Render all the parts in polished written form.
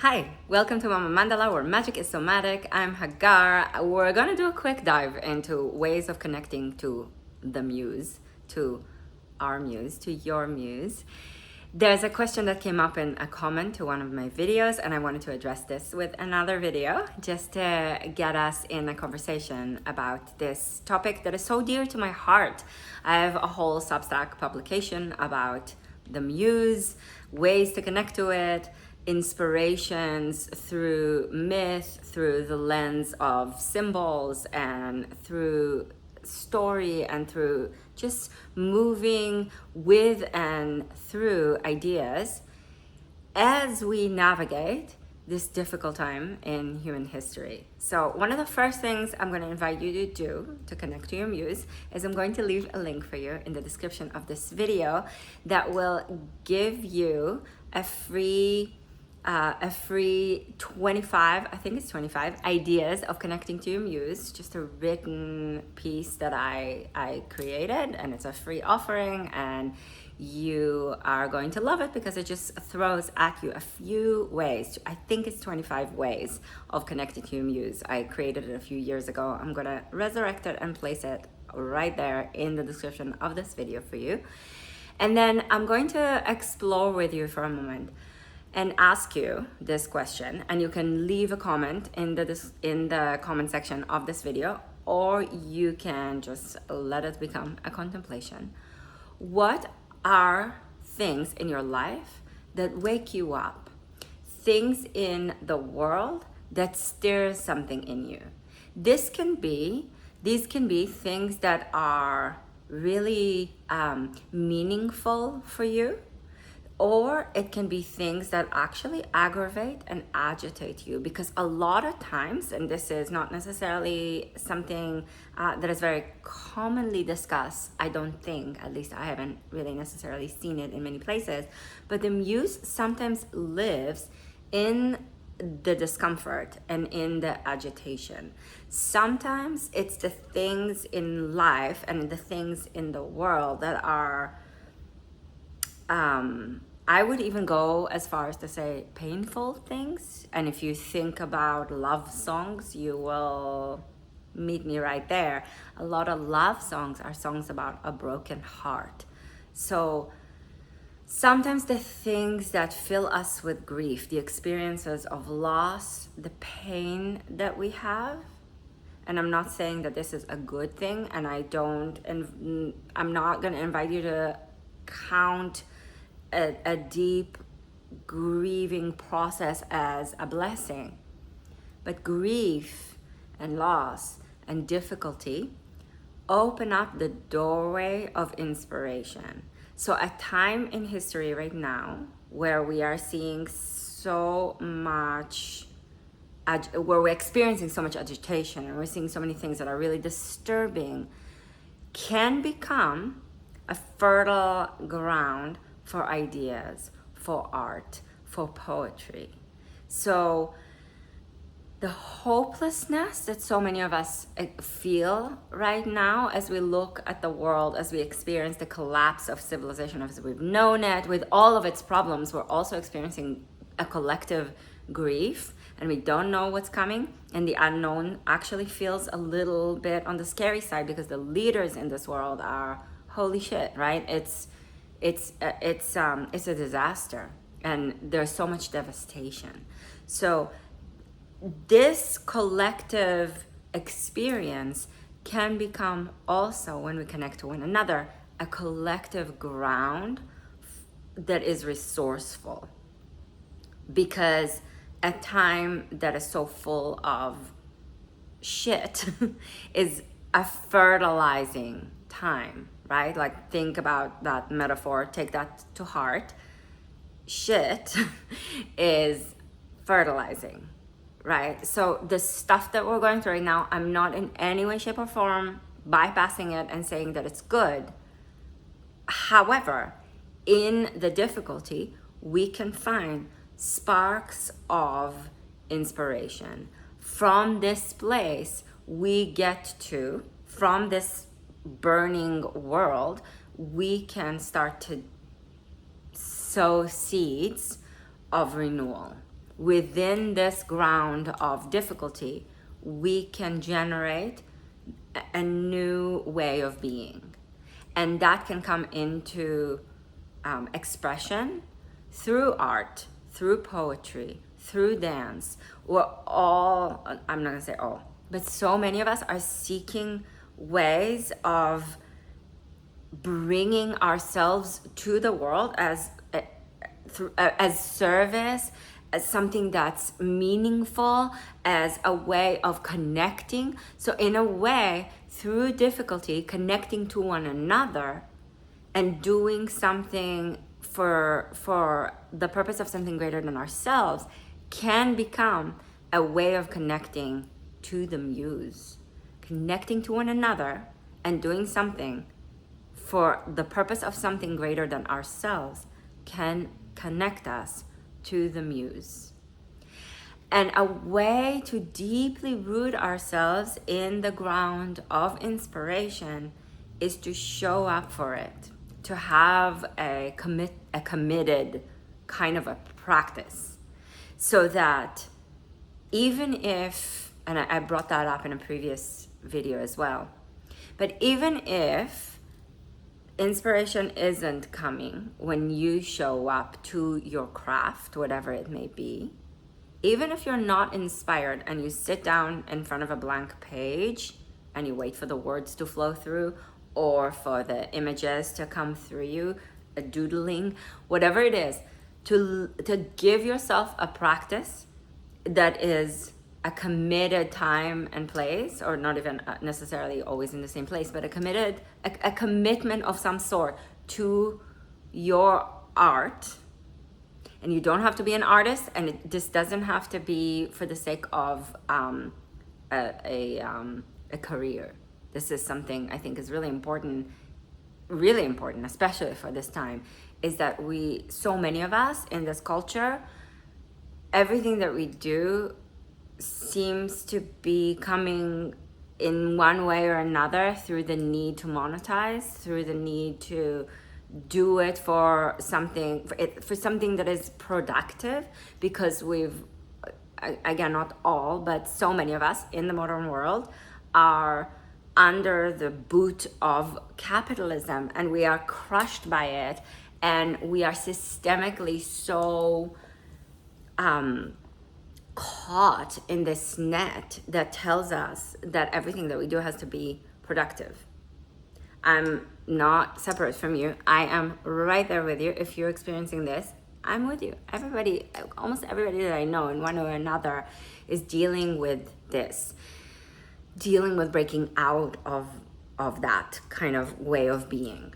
Hi, welcome to Mama Mandala, where magic is somatic. I'm Hagar. We're gonna do a quick dive into ways of connecting to the muse, to our muse, to your muse. There's a question that came up in a comment to one of my videos, and I wanted to address this with another video just to get us in a conversation about this topic that is so dear to my heart. I have a whole Substack publication about the muse, ways to connect to it, inspirations through myth, through the lens of symbols, and through story, and through just moving with and through ideas as we navigate this difficult time in human history. So one of the first things I'm going to invite you to do to connect to your muse is I'm going to leave a link for you in the description of this video that will give you a free 25, I think it's 25 ideas of connecting to your muse, just a written piece that I created, and it's a free offering, and you are going to love it because it just throws at you a few ways. I think it's 25 ways of connecting to your muse. I created it a few years ago. I'm gonna resurrect it and place it right there in the description of this video for you. And then I'm going to explore with you for a moment and ask you this question, and you can leave a comment in the comment section of this video, or you can just let it become a contemplation. What are things in your life that wake you up? Things in the world that stir something in you. These can be things that are really meaningful for you, or it can be things that actually aggravate and agitate you, because a lot of times, and this is not necessarily something that is very commonly discussed, I don't think, at least I haven't really necessarily seen it in many places, but the muse sometimes lives in the discomfort and in the agitation. Sometimes it's the things in life and the things in the world that are I would even go as far as to say painful things. And if you think about love songs, you will meet me right there. A lot of love songs are songs about a broken heart. So sometimes the things that fill us with grief, the experiences of loss, the pain that we have, and I'm not saying that this is a good thing, and I'm not going to invite you to count a deep grieving process as a blessing. But grief and loss and difficulty open up the doorway of inspiration. So a time in history right now where we are seeing so much, where we're experiencing so much agitation, and we're seeing so many things that are really disturbing, can become a fertile ground for ideas, for art, for poetry. So the hopelessness that so many of us feel right now as we look at the world, as we experience the collapse of civilization as we've known it, with all of its problems, we're also experiencing a collective grief, and we don't know what's coming, and the unknown actually feels a little bit on the scary side, because the leaders in this world are holy shit, right? It's a disaster, and there's so much devastation. So this collective experience can become also, when we connect to one another, a collective ground that is resourceful, because a time that is so full of shit is a fertilizing time, right? Like, think about that metaphor, take that to heart. Shit is fertilizing, right? So the stuff that we're going through right now, I'm not in any way, shape, or form bypassing it and saying that it's good. However, in the difficulty, we can find sparks of inspiration. From this place, we get to, from this burning world, we can start to sow seeds of renewal. within this ground of difficulty, we can generate a new way of being. And that can come into expression through art, through poetry, through dance. We're all, I'm not gonna say all, but so many of us are seeking ways of bringing ourselves to the world as service, as something that's meaningful, as a way of connecting. So in a way, through difficulty, connecting to one another and doing something for the purpose of something greater than ourselves can become a way of connecting to the muse, connecting to one another and doing something for the purpose of something greater than ourselves can connect us to the muse. And a way to deeply root ourselves in the ground of inspiration is to show up for it, to have a committed kind of a practice, so that even if, and I brought that up in a previous video as well, but even if inspiration isn't coming when you show up to your craft, whatever it may be, even if you're not inspired and you sit down in front of a blank page and you wait for the words to flow through or for the images to come through you, a doodling, whatever it is, to give yourself a practice that is a committed time and place, or not even necessarily always in the same place, but a commitment of some sort to your art. And you don't have to be an artist, and this doesn't have to be for the sake of a career. This is something I think is really important, especially for this time, is that so many of us in this culture, everything that we do seems to be coming in one way or another through the need to monetize, through the need to do it for something that is productive, because we've, again, not all, but so many of us in the modern world are under the boot of capitalism, and we are crushed by it, and we are systemically so caught in this net that tells us that everything that we do has to be productive. I'm not separate from you. I am right there with you. If you're experiencing this, I'm with you. Everybody, almost everybody that I know in one way or another is dealing with this, dealing with breaking out of that kind of way of being.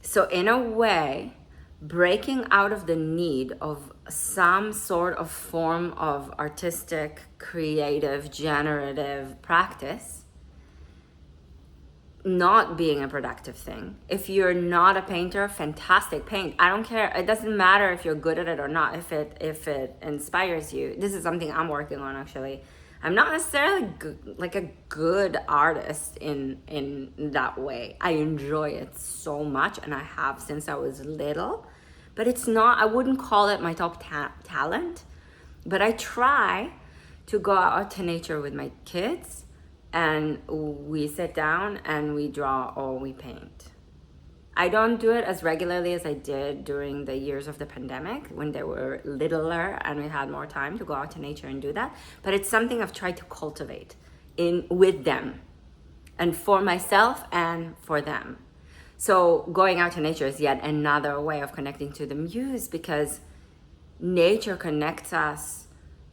So in a way, breaking out of the need of some sort of form of artistic, creative, generative practice not being a productive thing. If you're not a painter, fantastic, paint. I don't care. It doesn't matter if you're good at it or not. If it inspires you. This is something I'm working on, actually. I'm not necessarily like a good artist in that way. I enjoy it so much, and I have since I was little. But it's not, I wouldn't call it my top talent. But I try to go out to nature with my kids, and we sit down and we draw or we paint. I don't do it as regularly as I did during the years of the pandemic when they were littler and we had more time to go out to nature and do that. But it's something I've tried to cultivate with them, and for myself and for them. So going out to nature is yet another way of connecting to the muse, because nature connects us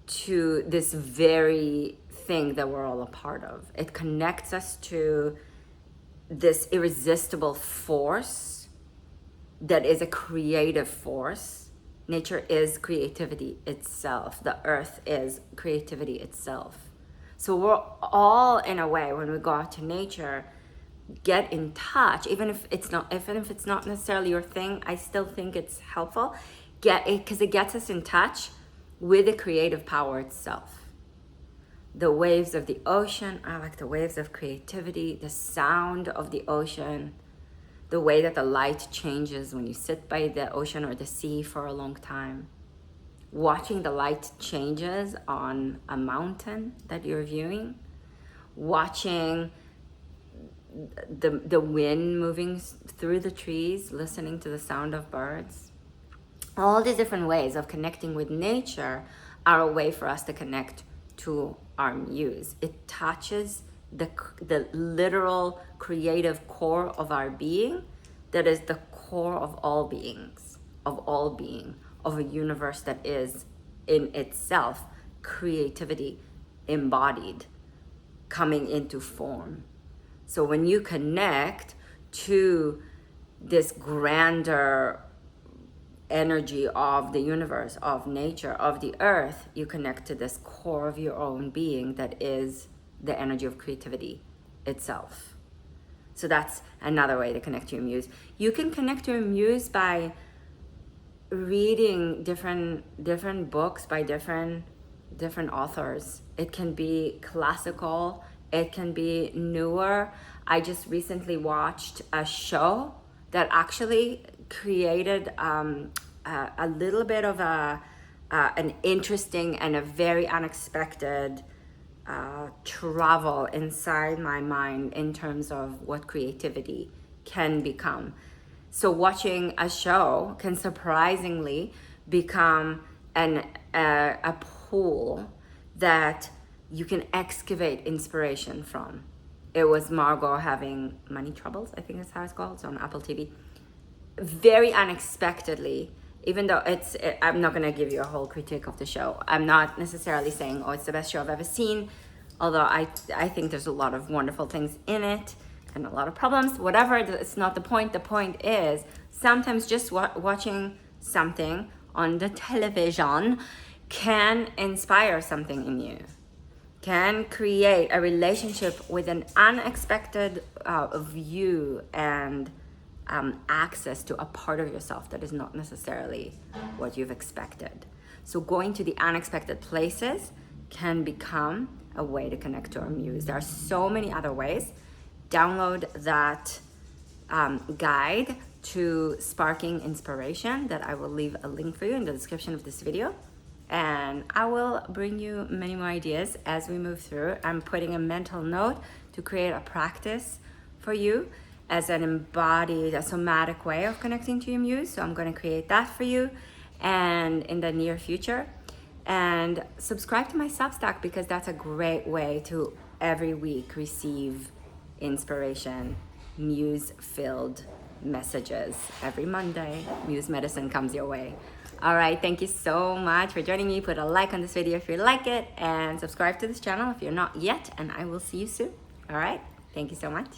to this very thing that we're all a part of. It connects us to this irresistible force that is a creative force. Nature is creativity itself. The earth is creativity itself. So we're all, in a way, when we go out to nature, get in touch, even if it's not necessarily your thing. I still think it's helpful, because it gets us in touch with the creative power itself. The waves of the ocean are like the waves of creativity, the sound of the ocean, the way that the light changes when you sit by the ocean or the sea for a long time. watching the light changes on a mountain that you're viewing, watching the wind moving through the trees, listening to the sound of birds. All these different ways of connecting with nature are a way for us to connect to our muse. It touches the literal creative core of our being, that is the core of all beings, of all being, of a universe that is in itself creativity embodied, coming into form. So when you connect to this grander energy of the universe, of nature, of the earth, you connect to this core of your own being that is the energy of creativity itself. So that's another way to connect to your muse. You can connect to your muse by reading different books by different authors. It can be classical, it can be newer. I just recently watched a show that actually created a little bit of an interesting and a very unexpected travel inside my mind in terms of what creativity can become. So watching a show can surprisingly become a pool that you can excavate inspiration from. It was Margot having money troubles, I think that's how it's called. It's on Apple TV. Very unexpectedly, even though I'm not going to give you a whole critique of the show. I'm not necessarily saying, oh, it's the best show I've ever seen, although I think there's a lot of wonderful things in it and a lot of problems. Whatever, it's not the point. The point is sometimes just watching something on the television can inspire something in you, can create a relationship with an unexpected view and access to a part of yourself that is not necessarily what you've expected. So going to the unexpected places can become a way to connect to our muse. There are so many other ways. Download that guide to sparking inspiration that I will leave a link for you in the description of this video. And I will bring you many more ideas as we move through. I'm putting a mental note to create a practice for you as an embodied, a somatic way of connecting to your muse. So I'm going to create that for you and in the near future. And subscribe to my Substack, because that's a great way to every week receive inspiration, muse-filled messages. Every Monday, Muse Medicine comes your way. All right, thank you so much for joining me. Put a like on this video if you like it, and subscribe to this channel if you're not yet, and I will see you soon. All right, thank you so much.